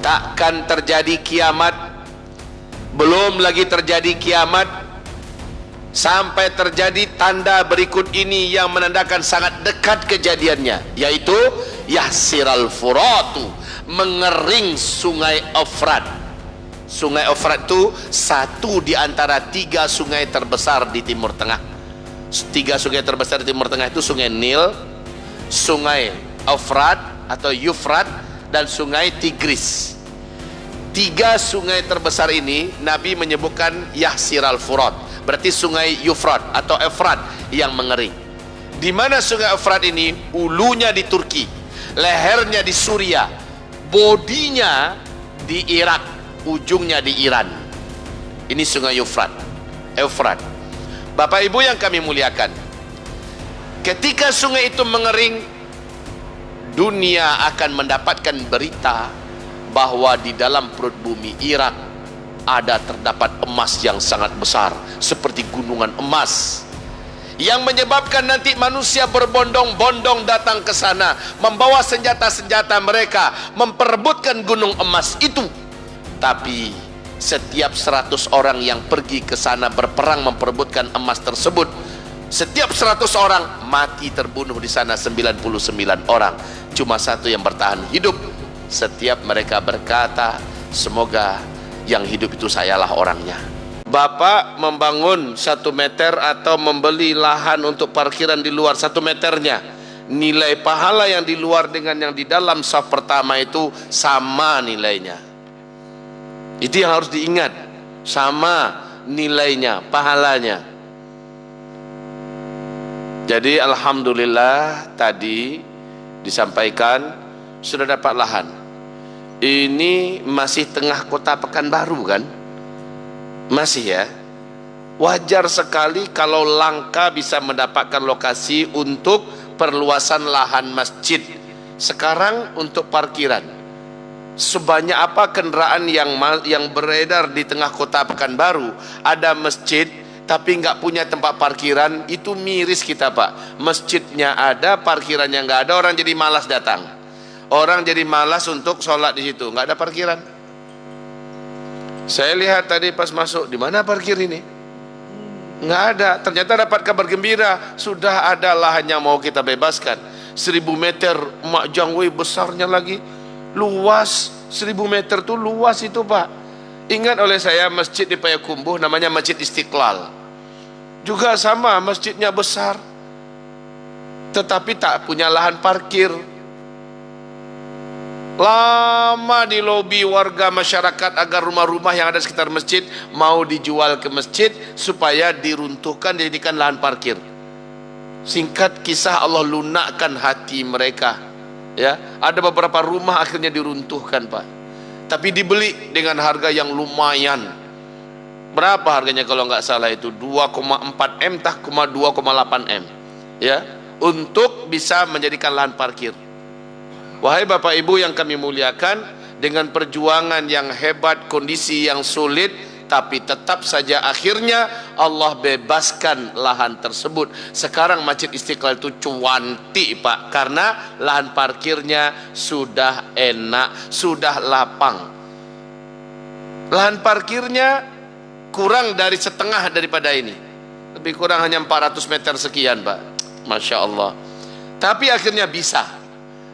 takkan terjadi kiamat, belum lagi terjadi kiamat, sampai terjadi tanda berikut ini yang menandakan sangat dekat kejadiannya, yaitu yahsiral furatu, mengering sungai Efrat. Sungai Efrat itu satu di antara 3 sungai terbesar di Timur Tengah. 3 sungai terbesar di Timur Tengah itu sungai Nil, sungai Efrat atau Yufrat, dan sungai Tigris. 3 sungai terbesar ini Nabi menyebutkan yahsiral furat, berarti sungai Yufrat atau Efrat yang mengering. Di mana sungai Efrat ini? Ulunya di Turki, lehernya di Suria, bodinya di Irak, ujungnya di Iran. Ini sungai Yufrat, Efrat. Bapak Ibu yang kami muliakan, ketika sungai itu mengering, dunia akan mendapatkan berita bahwa di dalam perut bumi Irak terdapat emas yang sangat besar, seperti gunungan emas, yang menyebabkan nanti manusia berbondong-bondong datang ke sana, membawa senjata-senjata mereka, memperebutkan gunung emas itu. Tapi setiap 100 orang yang pergi ke sana berperang memperebutkan emas tersebut, setiap 100 orang mati terbunuh di sana 99 orang, cuma 1 yang bertahan hidup. Setiap mereka berkata, semoga yang hidup itu sayalah orangnya. Bapak membangun 1 meter atau membeli lahan untuk parkiran di luar 1 meternya, nilai pahala yang di luar dengan yang di dalam saf pertama itu sama nilainya. Itu yang harus diingat, sama nilainya, pahalanya. Jadi alhamdulillah tadi disampaikan sudah dapat lahan. Ini masih tengah kota Pekanbaru kan? Masih ya. Wajar sekali kalau langka bisa mendapatkan lokasi untuk perluasan lahan masjid. Sekarang untuk parkiran. Sebanyak apa kendaraan yang beredar di tengah kota Pekanbaru, ada masjid tapi nggak punya tempat parkiran, itu miris kita Pak. Masjidnya ada, parkirannya nggak ada, orang jadi malas datang. Orang jadi malas untuk sholat di situ, nggak ada parkiran. Saya lihat tadi pas masuk, di mana parkir ini? Nggak ada. Ternyata dapat kabar gembira, sudah ada lahan yang mau kita bebaskan. 1000 meter, Mak Jangwei besarnya lagi. Luas 1000 meter tuh luas itu Pak. Ingat oleh saya masjid di Payakumbuh namanya Masjid Istiqlal, juga sama, masjidnya besar tetapi tak punya lahan parkir. Lama di lobi warga masyarakat agar rumah-rumah yang ada sekitar masjid mau dijual ke masjid supaya diruntuhkan, dijadikan lahan parkir. Singkat kisah, Allah lunakkan hati mereka. Ya, ada beberapa rumah akhirnya diruntuhkan Pak, tapi dibeli dengan harga yang lumayan. Berapa harganya kalau nggak salah itu 2,4 M, 2,8 M, ya, untuk bisa menjadikan lahan parkir. Wahai Bapak Ibu yang kami muliakan, dengan perjuangan yang hebat, kondisi yang sulit, tapi tetap saja akhirnya Allah bebaskan lahan tersebut. Sekarang Masjid Istiqlal itu cuanti Pak, karena lahan parkirnya sudah enak, sudah lapang. Lahan parkirnya kurang dari setengah daripada ini, lebih kurang hanya 400 meter sekian Pak, Masya Allah. Tapi akhirnya bisa.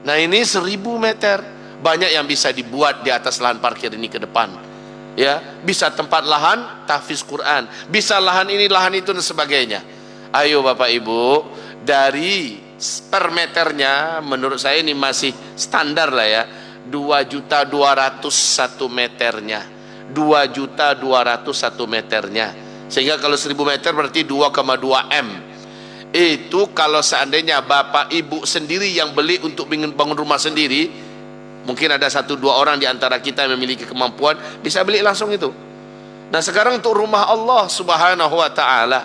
Nah ini 1000 meter, banyak yang bisa dibuat di atas lahan parkir ini ke depan. Ya, bisa tempat lahan tahfiz Quran, bisa lahan ini, lahan itu dan sebagainya. Ayo Bapak Ibu, dari per meternya menurut saya ini masih standar lah ya, 2.200.000 1 meternya, 2.200.000 1 meternya. Sehingga kalau 1000 meter berarti 2,2 M. Itu kalau seandainya Bapak Ibu sendiri yang beli untuk bangun rumah sendiri, mungkin ada 1-2 orang di antara kita yang memiliki kemampuan bisa beli langsung itu. Nah sekarang untuk rumah Allah Subhanahu wa ta'ala,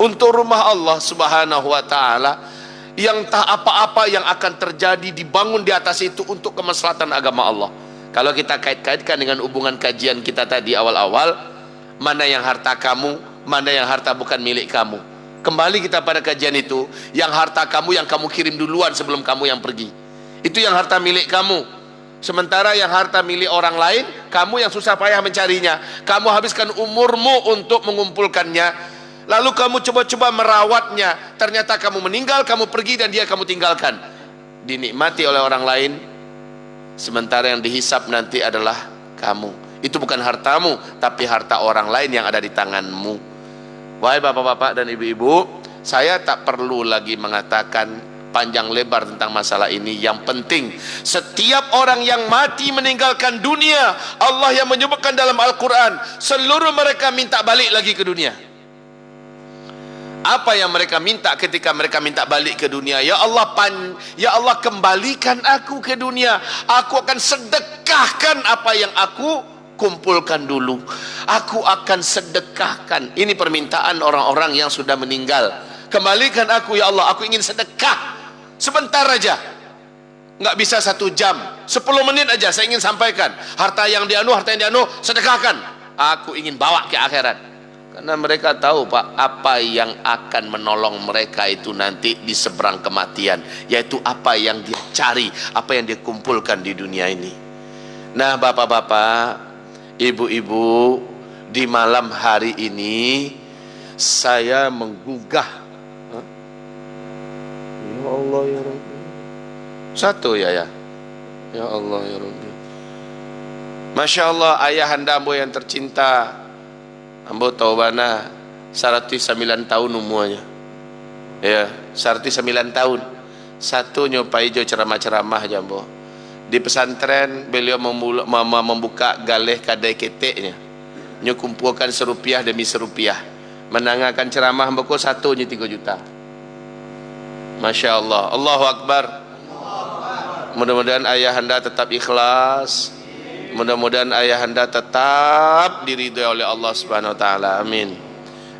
untuk rumah Allah Subhanahu wa ta'ala, yang tak apa-apa yang akan terjadi dibangun di atas itu untuk kemaslahatan agama Allah. Kalau kita kait-kaitkan dengan hubungan kajian kita tadi awal-awal, mana yang harta kamu, mana yang harta bukan milik kamu. Kembali kita pada kajian itu, yang harta kamu yang kamu kirim duluan sebelum kamu yang pergi. Itu yang harta milik kamu. Sementara yang harta milik orang lain, kamu yang susah payah mencarinya, kamu habiskan umurmu untuk mengumpulkannya, lalu kamu coba-coba merawatnya, ternyata kamu meninggal, kamu pergi dan dia kamu tinggalkan, dinikmati oleh orang lain, sementara yang dihisap nanti adalah kamu. Itu bukan hartamu, tapi harta orang lain yang ada di tanganmu. Wahai bapak-bapak dan ibu-ibu, saya tak perlu lagi mengatakan panjang lebar tentang masalah ini. Yang penting, setiap orang yang mati meninggalkan dunia, Allah yang menyebutkan dalam Al-Quran, seluruh mereka minta balik lagi ke dunia. Apa yang mereka minta ketika mereka minta balik ke dunia? Ya Allah, ya Allah, kembalikan aku ke dunia. Aku akan sedekahkan apa yang aku kumpulkan dulu. Aku akan sedekahkan. Ini permintaan orang-orang yang sudah meninggal. Kembalikan aku ya Allah, aku ingin sedekah. Sebentar aja, nggak bisa 1 jam, 10 menit aja saya ingin sampaikan. Harta yang dianu, sedekahkan. Aku ingin bawa ke akhirat. Karena mereka tahu Pak, apa yang akan menolong mereka itu nanti di seberang kematian, yaitu apa yang dia cari, apa yang dia kumpulkan di dunia ini. Nah bapak-bapak, ibu-ibu, di malam hari ini saya menggugah. Ya Allah ya Rabbi. Satu ya. Ya Allah ya Rabbi. Masya Allah, ayahanda ambo yang tercinta, ambo taubana 109 tahun umurnya. Ya, 109 tahun. Satu nyopai jo ceramah-ceramah jambo. Di pesantren beliau membuka galeh kadai keteknya. Nyo kumpulkan serupiah demi serupiah. Menangakan ceramah mboko satu nya 3 juta. Masya Allah, Allahu Akbar. Mudah-mudahan ayahanda tetap ikhlas. Mudah-mudahan ayahanda tetap diridhoi oleh Allah Subhanahu Wa Taala. Amin.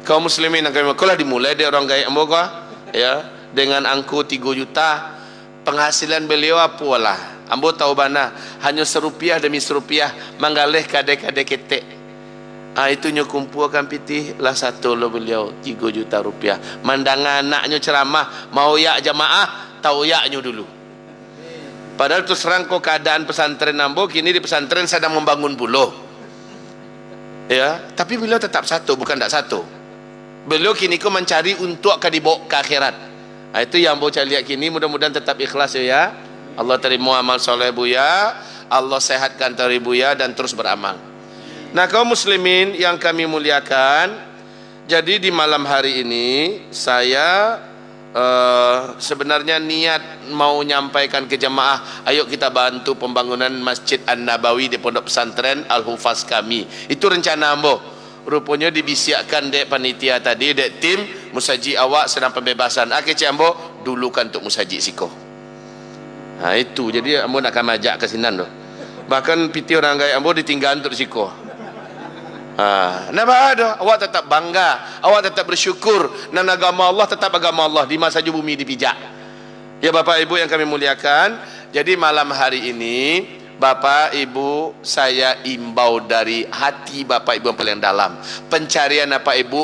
Kaum muslimin yang kami kulah dimulai dari orang gaya amboga, ya, dengan angku 3 juta. Penghasilan beliau apalah. Ambo tahu bana, hanya serupiah demi serupiah manggaleh kadek-kadek ketek. Itu nyo kumpulkan pitih lah satu lo beliau 3 juta rupiah. Mandangan anaknya ceramah mau ya jamaah, tahu ya nyo dulu. Padahal terus rangko keadaan pesantren ambo kini di pesantren sedang membangun buloh. Ya, tapi beliau tetap satu, bukan tak satu. Beliau kini ko mencari untuk dibawa ke akhirat. Itu yang ambo cari lihat kini, mudah-mudahan tetap ikhlas ya. Allah terima amal soleh Buya, Allah sehatkan tari Buya dan terus beramal. Nah kaum muslimin yang kami muliakan, jadi di malam hari ini saya sebenarnya niat mau nyampaikan ke jemaah, ayo kita bantu pembangunan Masjid An-Nabawi di Pondok Pesantren Al-Hufaz kami. Itu rencana ambo. Rupanya dibisiakkan dek panitia tadi, dek tim musaji awak sedang pembebasan. Akhirnya ambo dulukan untuk musaji siko. Nah itu, jadi ambo nak kamajak ke sinan doh. Bahkan piti orang gaya ambo ditinggal untuk siko. Nah ada, awak tetap bangga, awak tetap bersyukur, dan agama Allah tetap agama Allah di masa bumi dipijak. Ya Bapak Ibu yang kami muliakan, jadi malam hari ini Bapak Ibu saya imbau dari hati Bapak Ibu yang paling dalam, pencarian Bapak Ibu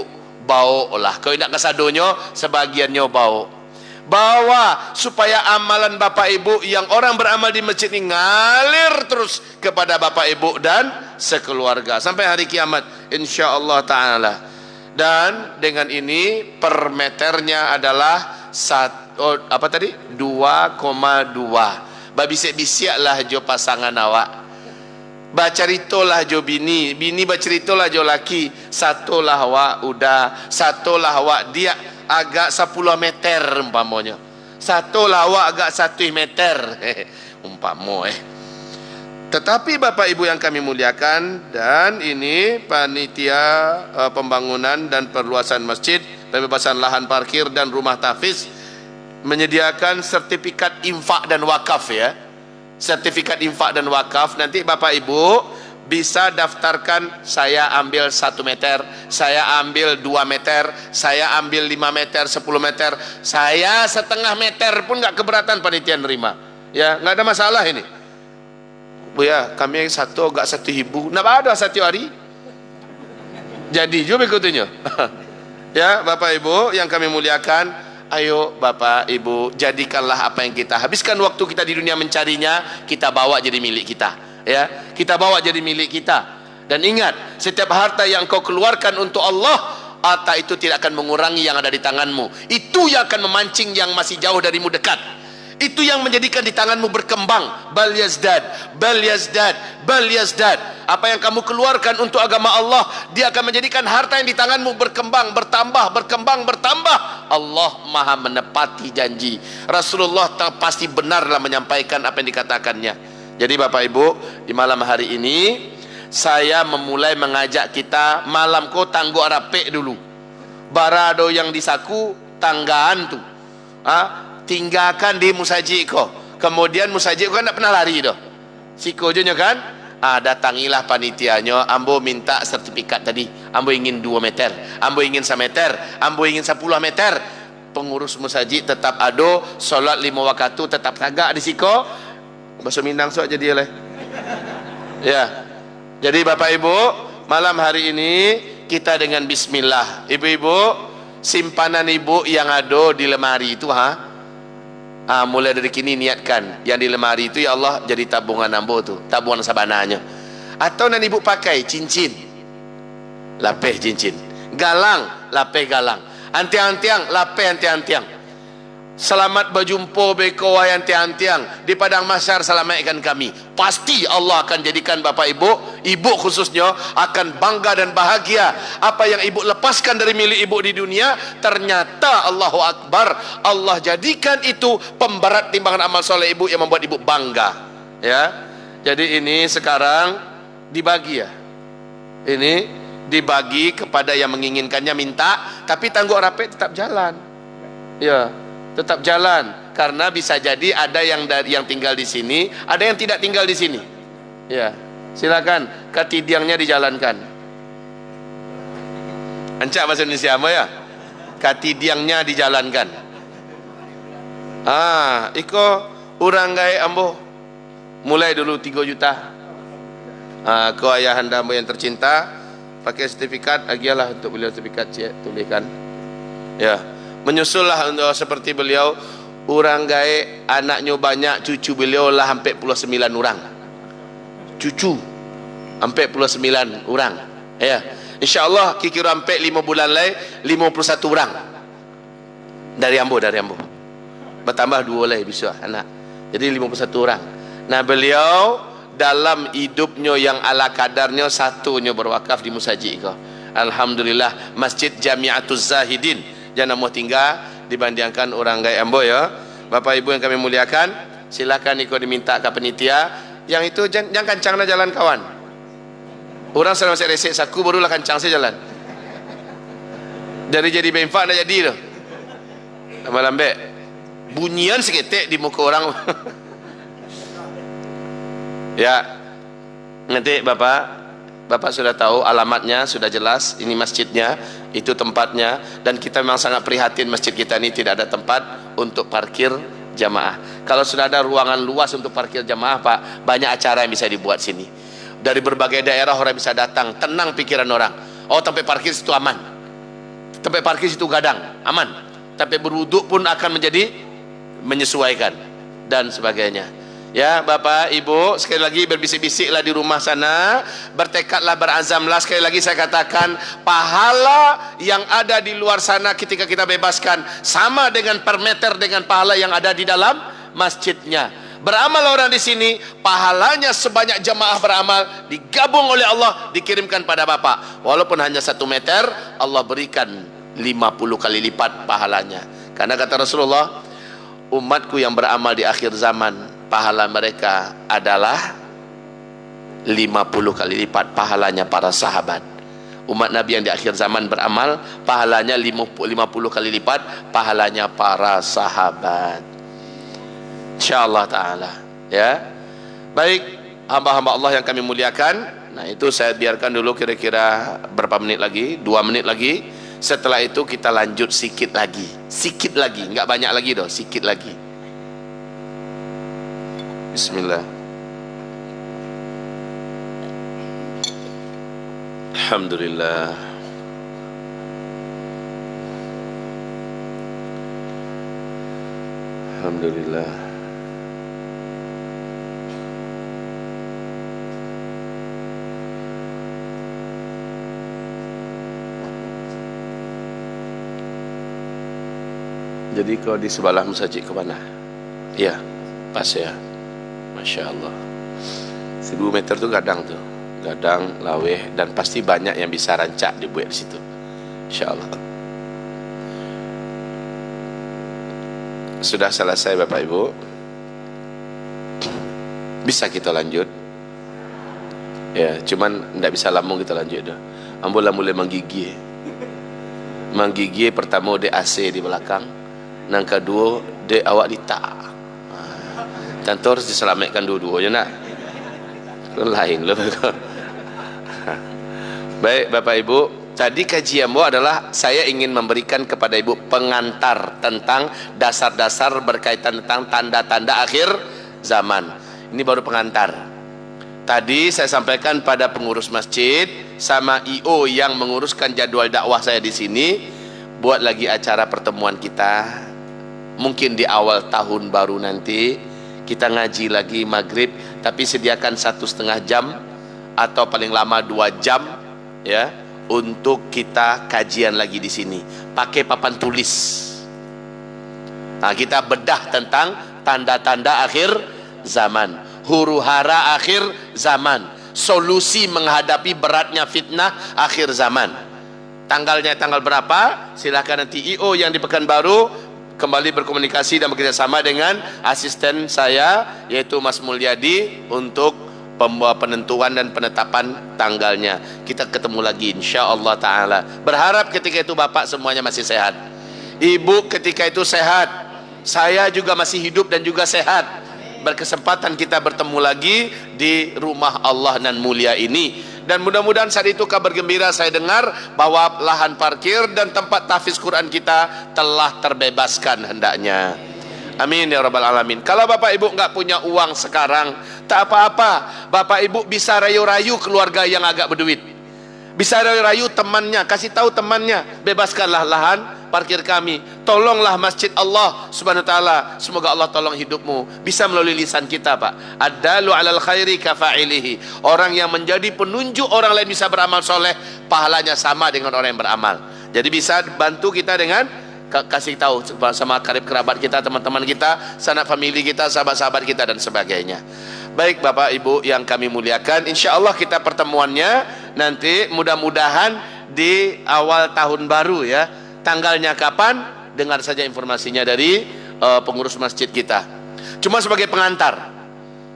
bau olah. Kalau tidak kesadonyo, sebagiannya bau. Bawa supaya amalan Bapak Ibu yang orang beramal di masjid ini ngalir terus kepada Bapak Ibu dan sekeluarga sampai hari kiamat insyaallah taala. Dan dengan ini per meternya adalah 2,2. Babisik-bisiklah jo pasangan awak. Bacaritolah jo bini bacaritolah jo laki. Satulah awak udah, satulah awak dia agak 10 meter umpamanya. Satu lawak agak 1 meter umpamo Tetapi Bapak Ibu yang kami muliakan, dan ini panitia pembangunan dan perluasan masjid, pembebasan lahan parkir dan rumah tahfiz menyediakan sertifikat infak dan wakaf ya. Sertifikat infak dan wakaf nanti Bapak Ibu bisa daftarkan, saya ambil 1 meter, saya ambil 2 meter, saya ambil 5 meter, 10 meter, saya setengah meter pun nggak keberatan panitia nerima. Ya, nggak ada masalah ini. Bu ya, kami satu agak 1.000, nggak ada 1 hari. Jadi juga ikutnya. Ya, Bapak Ibu yang kami muliakan, ayo Bapak Ibu, jadikanlah apa yang kita habiskan waktu kita di dunia mencarinya, kita bawa jadi milik kita, ya. Kita bawa jadi milik kita. Dan ingat, setiap harta yang kau keluarkan untuk Allah, harta itu tidak akan mengurangi yang ada di tanganmu. Itu yang akan memancing yang masih jauh darimu dekat. Itu yang menjadikan di tanganmu berkembang. Bal yazdad, bal yazdad, bal yazdad. Apa yang kamu keluarkan untuk agama Allah, dia akan menjadikan harta yang di tanganmu berkembang, bertambah, berkembang, bertambah. Allah Maha menepati janji. Rasulullah pasti benarlah menyampaikan apa yang dikatakannya. Jadi Bapak Ibu, di malam hari ini saya memulai mengajak kita malam ko tangguh rape dulu. Barado yang disaku tanggaan tu. Tinggalkan di musaji ko. Kemudian musaji ko kan tak pernah lari doh. Siko je kan? Datangilah panitianya, ambo minta sertifikat tadi. Ambo ingin 2 meter, ambo ingin 1 meter, ambo ingin 10 meter. Pengurus musaji tetap ado, solat 5 waktu tetap tagak di siko. Bahasa Minang sok jadi oleh. Ya. Jadi Bapak Ibu, malam hari ini kita dengan bismillah. Ibu-ibu, simpanan ibu yang ada di lemari itu mulai dari kini niatkan yang di lemari itu, ya Allah, jadi tabungan ambo tu, tabungan sabananya. Atau nanti ibu pakai cincin, lapeh cincin, galang, lapeh galang, antiang-antiang, lapeh antiang-antiang. Selamat berjumpa beko wayang antiang-antiang di padang mahsyar, selamatkan kami. Pasti Allah akan jadikan Bapak Ibu khususnya akan bangga dan bahagia. Apa yang ibu lepaskan dari milik ibu di dunia, ternyata Allahu Akbar, Allah jadikan itu pemberat timbangan amal soleh ibu yang membuat ibu bangga, ya. Jadi ini sekarang dibagi, ya. Ini dibagi kepada yang menginginkannya, minta, tapi tangguh rapi tetap jalan, ya, tetap jalan. Karena bisa jadi ada yang tinggal di sini, ada yang tidak tinggal di sini, ya. Silakan katidiangnya dijalankan. Ancak bahasa Indonesia apa ya? Katidiangnya dijalankan. Iko urang gaya ambo mulai dulu 3 juta. Ke ayahanda ambo yang tercinta, pakai sertifikat, agialah untuk beliau sertifikat tulikan. Ya, menyusullah untuk seperti beliau. Orang gae anaknya banyak, cucu beliau lah hampir 49 orang. Cucu hampir 49 orang. Ya. Insya-Allah kira hampir 5 bulan lagi 51 orang. Dari ambo. Bertambah 2 lagi bisa anak. Jadi 51 orang. Nah, beliau dalam hidupnya yang ala kadarnya, satunya berwakaf di musaji ko. Alhamdulillah, Masjid Jami'atuz Zahidin. Jangan mau tinggal dibandingkan orang gaya ambo, ya. Bapak Ibu yang kami muliakan, silakan ikut diminta ke penitia. Yang itu jangan kencanglah jalan kawan. Orang sedang masih resek saku, barulah kencang saya jalan. Jadi benfak nak jadi tu. Lambat bunyian seketek di muka orang. Ya, nanti Bapak sudah tahu alamatnya, sudah jelas. Ini masjidnya, itu tempatnya, dan kita memang sangat prihatin masjid kita ini tidak ada tempat untuk parkir jamaah. Kalau sudah ada ruangan luas untuk parkir jamaah, Pak, banyak acara yang bisa dibuat sini. Dari berbagai daerah orang bisa datang, tenang pikiran orang. Oh, tempat parkir situ aman, tempat parkir situ gadang, aman. Tempat berwuduk pun akan menjadi menyesuaikan dan sebagainya. Ya Bapak Ibu, sekali lagi berbisik-bisiklah di rumah sana, bertekadlah, berazamlah. Sekali lagi saya katakan, pahala yang ada di luar sana ketika kita bebaskan sama dengan per meter dengan pahala yang ada di dalam masjidnya. Beramal orang di sini, pahalanya sebanyak jamaah beramal, digabung oleh Allah, dikirimkan pada Bapak. Walaupun hanya 1 meter, Allah berikan 50 kali lipat pahalanya. Karena kata Rasulullah, umatku yang beramal di akhir zaman, pahala mereka adalah 50 kali lipat pahalanya para sahabat. Umat Nabi yang di akhir zaman beramal, pahalanya 50 kali lipat pahalanya para sahabat. InsyaAllah ta'ala, ya. Baik, hamba-hamba Allah yang kami muliakan. Nah, itu saya biarkan dulu kira-kira berapa menit lagi, 2 menit lagi. Setelah itu kita lanjut sikit lagi, enggak banyak lagi doh, sikit lagi. Bismillah. Alhamdulillah. Alhamdulillah. Jadi kau di sebelah masjid ke mana? Iya, pas ya. Masya Allah. 1000 meter tuh gadang tuh. Gadang, laweh, dan pasti banyak yang bisa rancak dibuat di situ. Insya Allah. Sudah selesai Bapak Ibu. Bisa kita lanjut. Ya, cuman tidak bisa lambung kita lanjut dah. Ambil mulai menggigih. Menggigih pertama di AC di belakang. Yang kedua di awak litak. Tentu harus diselamatkan dua-duanya nak. Lain loh. Baik Bapak Ibu, tadi kajianmu adalah saya ingin memberikan kepada Ibu pengantar tentang dasar-dasar berkaitan tentang tanda-tanda akhir zaman. Ini baru pengantar. Tadi saya sampaikan pada pengurus masjid sama IO yang menguruskan jadwal dakwah saya di sini, buat lagi acara pertemuan kita. Mungkin di awal tahun baru nanti kita ngaji lagi maghrib, tapi sediakan 1,5 jam atau paling lama 2 jam ya untuk kita kajian lagi di sini. Pakai papan tulis. Nah, kita bedah tentang tanda-tanda akhir zaman, huru-hara akhir zaman, solusi menghadapi beratnya fitnah akhir zaman. Tanggalnya tanggal berapa? Silahkan nanti IO yang di Pekanbaru kembali berkomunikasi dan bekerjasama dengan asisten saya yaitu Mas Mulyadi untuk penentuan dan penetapan tanggalnya. Kita ketemu lagi insyaallah taala. Berharap ketika itu Bapak semuanya masih sehat, Ibu ketika itu sehat, saya juga masih hidup dan juga sehat. Berkesempatan kita bertemu lagi di rumah Allah nan mulia ini. Dan mudah-mudahan saat itu kabar gembira saya dengar bahwa lahan parkir dan tempat tahfiz Quran kita telah terbebaskan hendaknya. Amin ya rabbal alamin. Kalau Bapak Ibu nggak punya uang sekarang, tak apa-apa. Bapak Ibu bisa rayu-rayu keluarga yang agak berduit. Bisa rayu-rayu temannya, kasih tahu temannya, bebaskanlah lahan parkir kami. Tolonglah masjid Allah Subhanahu wa taala. Semoga Allah tolong hidupmu. Bisa melalui lisan kita, Pak. Ad-dalu 'alal khairi kafa'ilihi. Orang yang menjadi penunjuk orang lain bisa beramal soleh, pahalanya sama dengan orang yang beramal. Jadi bisa bantu kita dengan kasih tahu sama karib kerabat kita, teman-teman kita, sanak famili kita, sahabat-sahabat kita dan sebagainya. Baik Bapak Ibu yang kami muliakan, insya Allah kita pertemuannya nanti mudah-mudahan di awal tahun baru ya. Tanggalnya kapan? Dengar saja informasinya dari pengurus masjid kita. Cuma sebagai pengantar,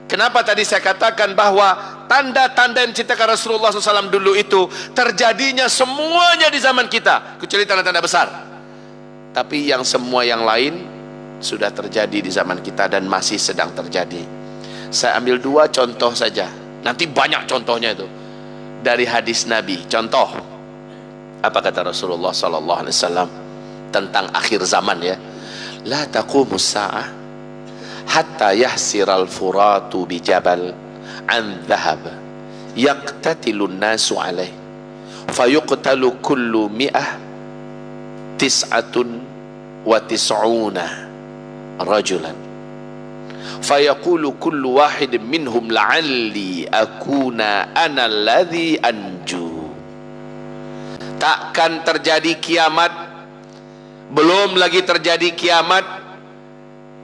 kenapa tadi saya katakan bahwa tanda-tanda yang diceritakan Rasulullah SAW dulu itu terjadinya semuanya di zaman kita, kecuali tanda-tanda besar. Tapi yang semua yang lain sudah terjadi di zaman kita dan masih sedang terjadi. Saya ambil 2 contoh saja. Nanti banyak contohnya itu dari hadis Nabi. Contoh, apa kata Rasulullah SAW tentang akhir zaman ya? La taqumus sa'ah hatta yahsiral furatu bijabal an dhahab yaqtatilun nasu alaih fayuqtalu kullu mi'ah tis'atun wa tis'una rajulan fayaqulu kullu wahid minhum la'alli akuna ana alladhi anju. Takkan terjadi kiamat, belum lagi terjadi kiamat,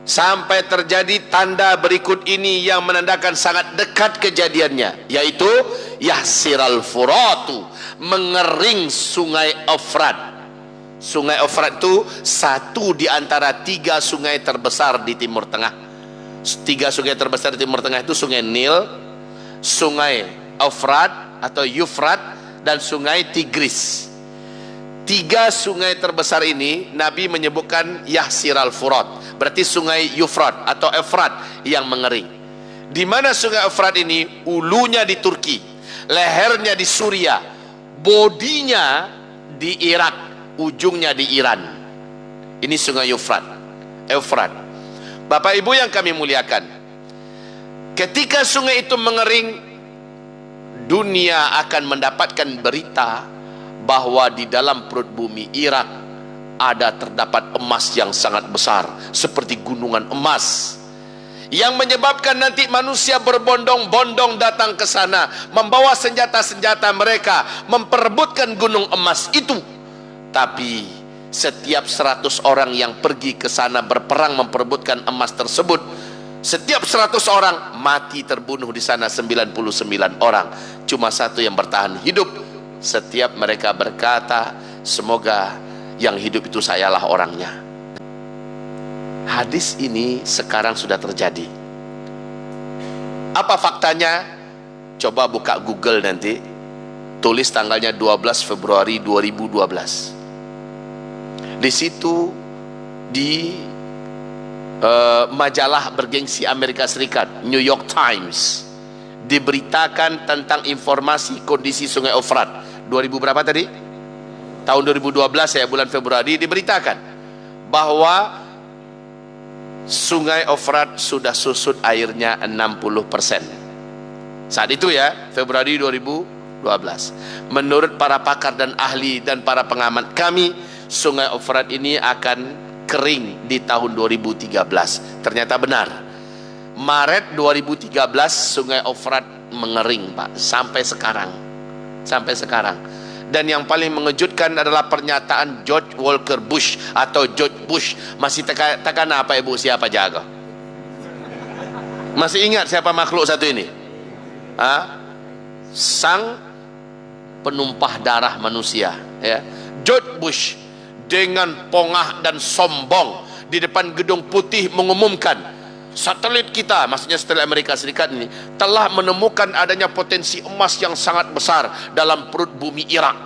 sampai terjadi tanda berikut ini yang menandakan sangat dekat kejadiannya, yaitu yahsiral furatu, mengering sungai Efrat. Sungai Efrat itu satu di antara 3 sungai terbesar di Timur Tengah. 3 sungai terbesar di Timur Tengah itu sungai Nil, sungai Efrat atau Yufrat, dan sungai Tigris. 3 sungai terbesar ini Nabi menyebutkan Yahsiral Furat, berarti sungai Yufrat atau Efrat yang mengering. Di mana sungai Efrat ini? Ulunya di Turki, lehernya di Suria, bodinya di Irak, ujungnya di Iran. Ini sungai Yufrat, Efrat. Bapak Ibu yang kami muliakan, ketika sungai itu mengering, dunia akan mendapatkan berita bahwa di dalam perut bumi Irak terdapat emas yang sangat besar seperti gunungan emas, yang menyebabkan nanti manusia berbondong-bondong datang ke sana, membawa senjata-senjata mereka, memperebutkan gunung emas itu. Tapi setiap 100 orang yang pergi ke sana berperang memperebutkan emas tersebut, setiap 100 orang mati terbunuh di sana 99 orang, cuma satu yang bertahan hidup. Setiap mereka berkata, semoga yang hidup itu sayalah orangnya. Hadis ini sekarang sudah terjadi. Apa faktanya? Coba buka Google nanti, tulis tanggalnya 12 Februari 2012. Di situ, di majalah bergengsi Amerika Serikat, New York Times, diberitakan tentang informasi kondisi Sungai Efrat 2000 berapa tadi? Tahun 2012 ya, bulan Februari, diberitakan bahwa Sungai Efrat sudah susut airnya 60%. Saat itu ya, Februari 2012. Menurut para pakar dan ahli dan para pengamat kami, Sungai Efrat ini akan kering di tahun 2013. Ternyata benar. Maret 2013 Sungai Efrat mengering, Pak, sampai sekarang. Sampai sekarang. Dan yang paling mengejutkan adalah pernyataan George Walker Bush atau George Bush. Masih tekan apa ibu, siapa jaga? Masih ingat siapa makhluk satu ini? Sang penumpah darah manusia, ya. George Bush dengan pongah dan sombong di depan Gedung Putih mengumumkan, satelit kita, maksudnya satelit Amerika Serikat ini, telah menemukan adanya potensi emas yang sangat besar dalam perut bumi Irak.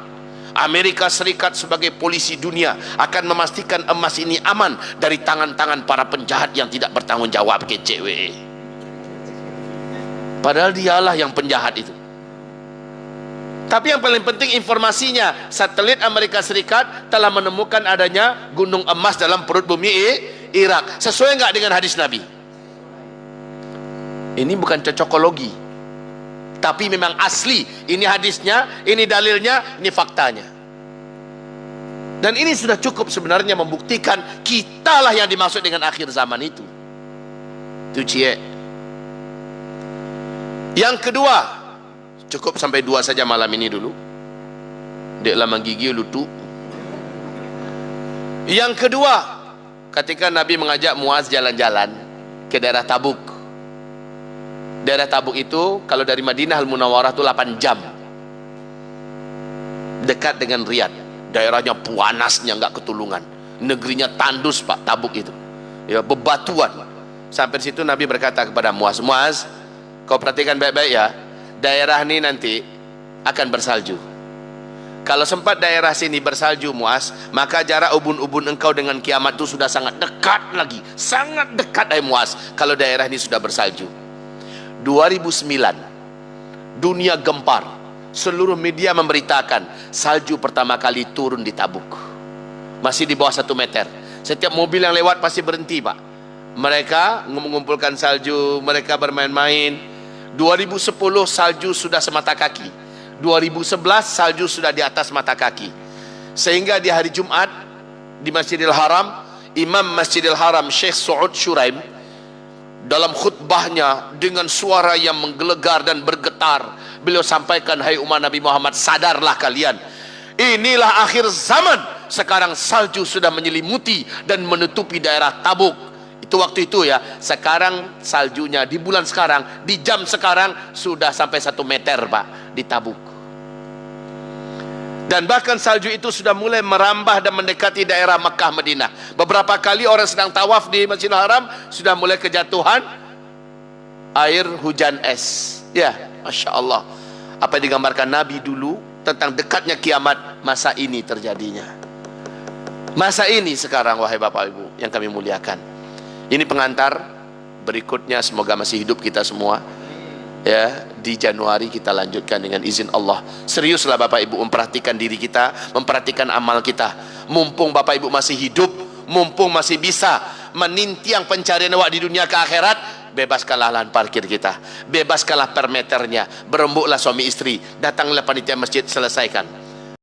Amerika Serikat sebagai polisi dunia akan memastikan emas ini aman dari tangan-tangan para penjahat yang tidak bertanggung jawab, kecewe. Padahal dialah yang penjahat itu. Tapi yang paling penting informasinya, satelit Amerika Serikat telah menemukan adanya gunung emas dalam perut bumi Irak. Sesuai nggak dengan hadis Nabi? Ini bukan cocokologi, tapi memang asli. Ini hadisnya, ini dalilnya, ini faktanya. Dan ini sudah cukup sebenarnya membuktikan kitalah yang dimaksud dengan akhir zaman itu. Itu cie. Yang kedua, cukup sampai 2 saja malam ini dulu. Dek lama gigi lutu. Yang kedua, ketika Nabi mengajak Muaz jalan-jalan ke daerah Tabuk. Daerah Tabuk itu kalau dari Madinah Al-Munawwarah itu 8 jam. Dekat dengan Riyadh. Daerahnya panasnya nggak ketulungan. Negerinya tandus, Pak, Tabuk itu. Ya, bebatuan. Sampai situ Nabi berkata kepada Muaz, "Muaz, kau perhatikan baik-baik ya. Daerah ini nanti akan bersalju. Kalau sempat daerah sini bersalju, Muaz, maka jarak ubun-ubun engkau dengan kiamat itu sudah sangat dekat lagi. Sangat dekat, Muaz, kalau daerah ini sudah bersalju." 2009, dunia gempar. Seluruh media memberitakan salju pertama kali turun di Tabuk. Masih di bawah 1 meter. Setiap mobil yang lewat pasti berhenti, Pak. Mereka mengumpulkan salju, mereka bermain-main. 2010 salju sudah semata kaki. 2011 salju sudah di atas mata kaki. Sehingga di hari Jumat di Masjidil Haram, Imam Masjidil Haram Syekh Saud Shuraim dalam khutbahnya dengan suara yang menggelegar dan bergetar, beliau sampaikan, "Hai umat Nabi Muhammad, sadarlah kalian. Inilah akhir zaman. Sekarang salju sudah menyelimuti dan menutupi daerah Tabuk." Itu waktu itu ya. Sekarang saljunya di bulan sekarang, di jam sekarang sudah sampai 1 meter, Pak, di Tabuk. Dan bahkan salju itu sudah mulai merambah dan mendekati daerah Makkah Madinah. Beberapa kali orang sedang tawaf di Masjidil Haram sudah mulai kejatuhan air hujan es. Ya, Masya Allah. Apa yang digambarkan Nabi dulu tentang dekatnya kiamat, masa ini terjadinya. Masa ini sekarang, wahai Bapak Ibu yang kami muliakan. Ini pengantar. Berikutnya semoga masih hidup kita semua. Ya, di Januari kita lanjutkan dengan izin Allah. Seriuslah Bapak Ibu memperhatikan diri kita, memperhatikan amal kita. Mumpung Bapak Ibu masih hidup, mumpung masih bisa menintiang pencarian awak di dunia ke akhirat, bebaskanlah lahan parkir kita, bebaskanlah per meternya, berembuklah suami istri, datanglah panitia masjid, selesaikan.